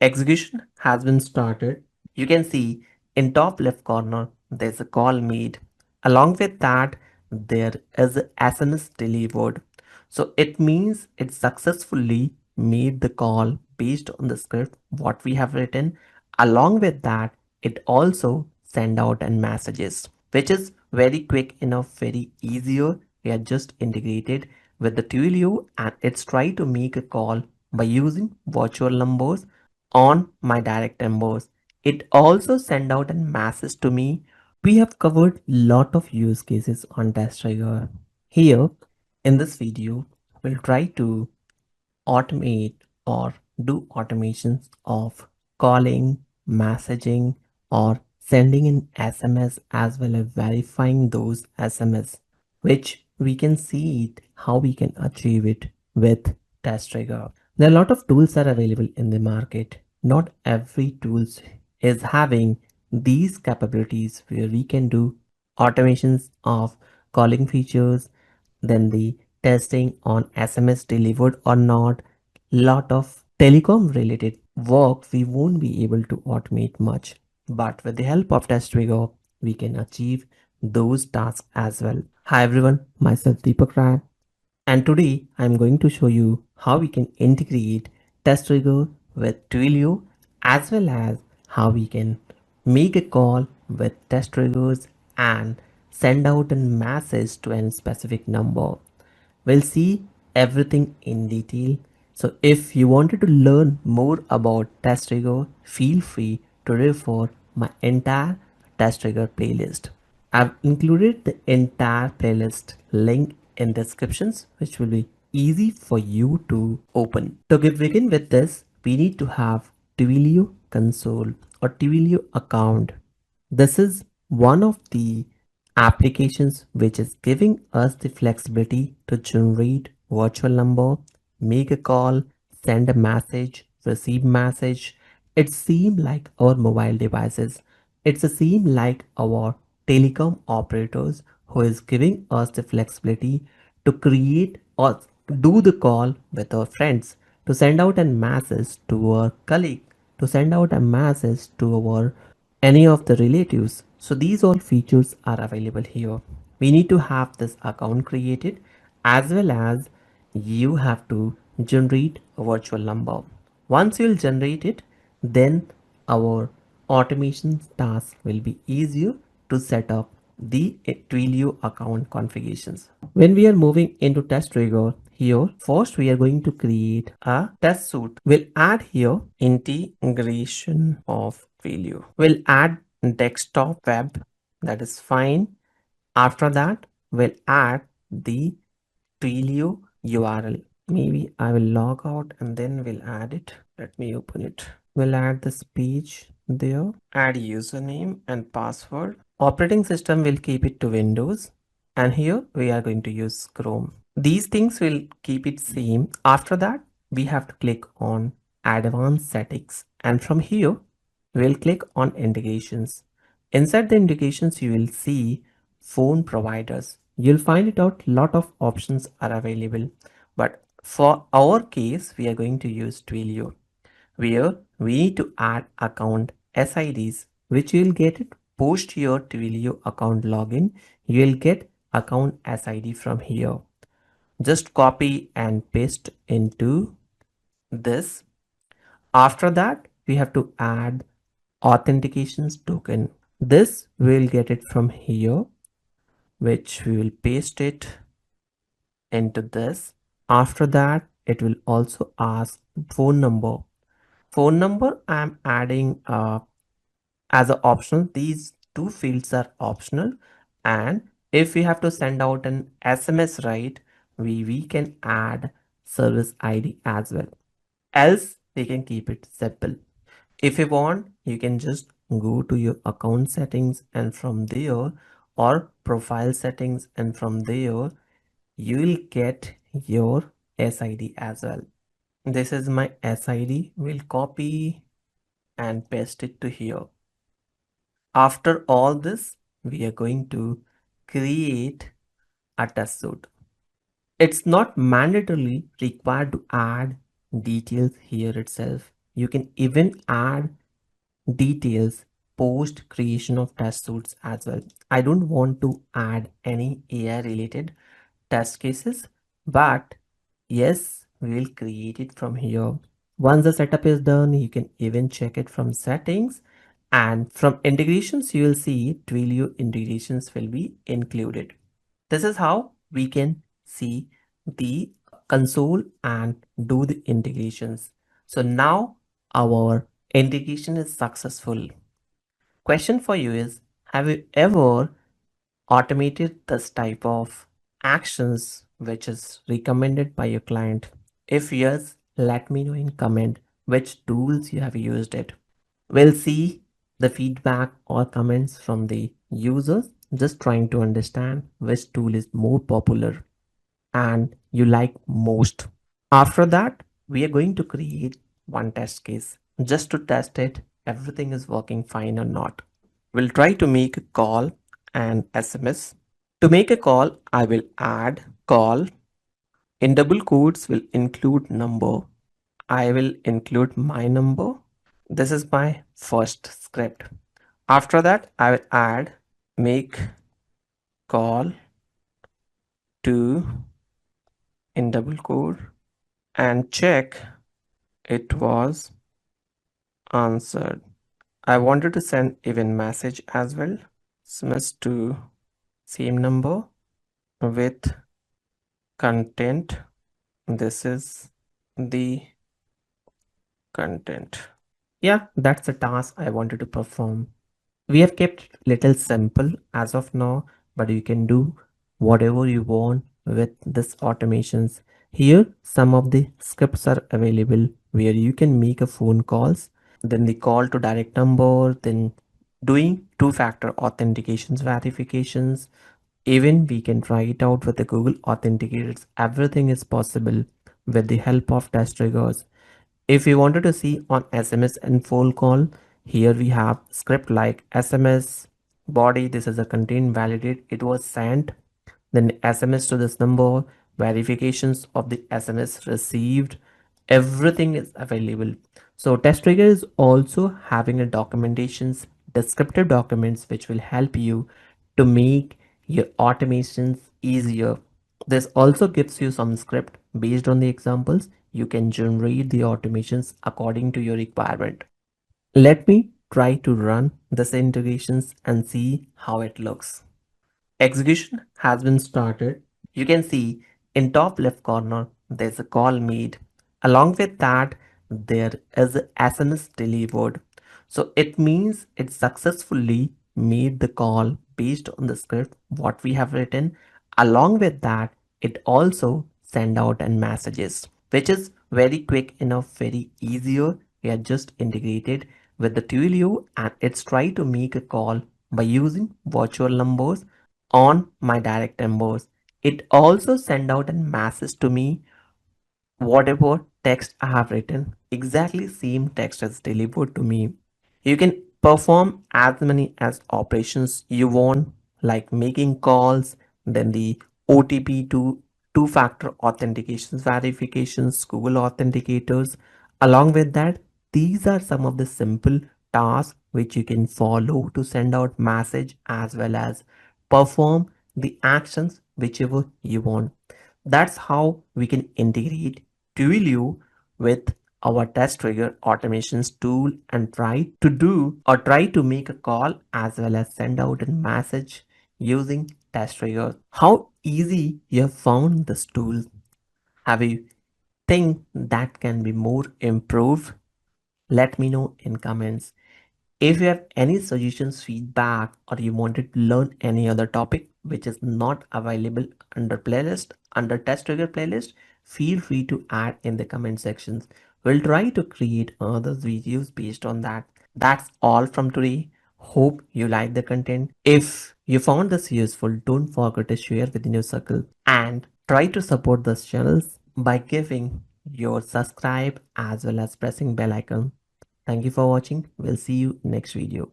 Execution has been started. You can see in top left corner there's a call made. Along with that there is a SMS delivered. So it means it successfully made the call based on the script what we have written. Along with that it also send out and messages which is very quick enough, very easier. We are just integrated with the Twilio and it's try to make a call by using virtual numbers on my direct numbers. It also send out a message to me. We have covered lot of use cases on testRigor. Here in this video, we'll try to automate or do automations of calling, messaging, or sending an SMS as well as verifying those SMS, which we can see it how we can achieve it with testRigor. There are a lot of tools are available in the market. Not every tools is having these capabilities where we can do automations of calling features, then the testing on SMS delivered or not. Lot of telecom related work we won't be able to automate much, but with the help of testRigor we can achieve those tasks as well. Hi everyone, myself Deepak Rai, and today I'm going to show you how we can integrate testRigor with Twilio as well as how we can make a call with testRigors and send out a message to a specific number. We'll see everything in detail. So if you wanted to learn more about testRigor, feel free to refer my entire testRigor playlist. I've included the entire playlist link in descriptions, which will be easy for you to open. To begin with this, we need to have Twilio console or Twilio account. This is one of the applications which is giving us the flexibility to generate virtual number, make a call, send a message, receive message. It seems like our mobile devices. It's the same like our telecom operators who is giving us the flexibility to create or do the call with our friends, to send out a message to our colleague, to send out a message to our any of the relatives. So these all features are available here. We need to have this account created as well as you have to generate a virtual number. Once you'll generate it, then our automation task will be easier to set up the Twilio account configurations. When we are moving into testRigor, here first we are going to create a test suite. We'll add here integration of Twilio. We'll add desktop web, that is fine. After that, we'll add the Twilio URL. Maybe I will log out and then we'll add it. Let me open it. We'll add this page there. Add username and password. Operating system will keep it to Windows. And here we are going to use Chrome. These things will keep it same. After that, we have to click on advanced settings. And from here, we'll click on integrations. Inside the integrations, you will see phone providers. You'll find it out lot of options are available, but for our case we are going to use Twilio, where we need to add account SIDs, which you will get it post your Twilio account login. You will get account SID from here. Just copy and paste into this. After that we have to add authentications token. This we'll get it from here, which we will paste it into this. After that, it will also ask phone number. Phone number I'm adding as an optional. These two fields are optional. And if we have to send out an SMS, right, we can add service ID as well. Else we can keep it simple. If you want, you can just go to your account settings and from there, or profile settings, and from there you will get your SID as well. This is my SID. We'll copy and paste it to here. After all this, we are going to create a test suite. It's not mandatorily required to add details here itself. You can even add details post creation of test suites as well. I don't want to add any AI related test cases, but yes, we will create it from here. Once the setup is done, you can even check it from settings, and from integrations you will see Twilio integrations will be included. This is how we can see the console and do the integrations. So now our integration is successful. Question for you is, have you ever automated this type of actions which is recommended by your client? If yes, let me know in comment which tools you have used it. We'll see the feedback or comments from the users, just trying to understand which tool is more popular and you like most. After that, we are going to create one test case just to test it everything is working fine or not. We'll try to make a call and SMS. To make a call, I will add call. In double quotes will include number. I will include my number. This is my first script. After that, I will add make call to in double quote and check it was answered. I wanted to send even message as well. SMS to same number with content. This is the content. Yeah, that's the task I wanted to perform. We have kept it little simple as of now, but you can do whatever you want with this automations. Here, some of the scripts are available where you can make a phone calls, then the call to direct number, then doing two-factor authentications verifications. Even we can try it out with the Google authenticators. Everything is possible with the help of testRigors. If you wanted to see on SMS and phone call, here we have script like SMS body. This is a content validate. It was sent. Then SMS to this number, verifications of the SMS received. Everything is available. So testRigor is also having a documentations, descriptive documents, which will help you to make your automations easier. This also gives you some script based on the examples. You can generate the automations according to your requirement. Let me try to run this integrations and see how it looks. Execution has been started. You can see in top left corner there's a call made. Along with that there is a SMS delivered. So it means it successfully made the call based on the script what we have written. Along with that it also send out and messages, which is very quick enough, very easier. We are just integrated with the Twilio and it's try to make a call by using virtual numbers on my direct numbers. It also send out a message to me whatever text I have written, exactly same text is delivered to me. You can perform as many as operations you want, like making calls, then the OTP to two-factor authentications, verifications, Google authenticators. Along with that, these are some of the simple tasks which you can follow to send out message as well as perform the actions whichever you want. That's how we can integrate Twilio with our testRigor automations tool and try to make a call as well as send out a message using testRigor. How easy you have found this tool? Have you think that can be more improved? Let me know in comments. If you have any suggestions, feedback, or you wanted to learn any other topic which is not available under playlist, under test trigger playlist, feel free to add in the comment sections. We'll try to create other videos based on that. That's all from today. Hope you like the content. If you found this useful, don't forget to share within your circle and try to support this channels by giving your subscribe as well as pressing bell icon. Thank you for watching. We'll see you next video.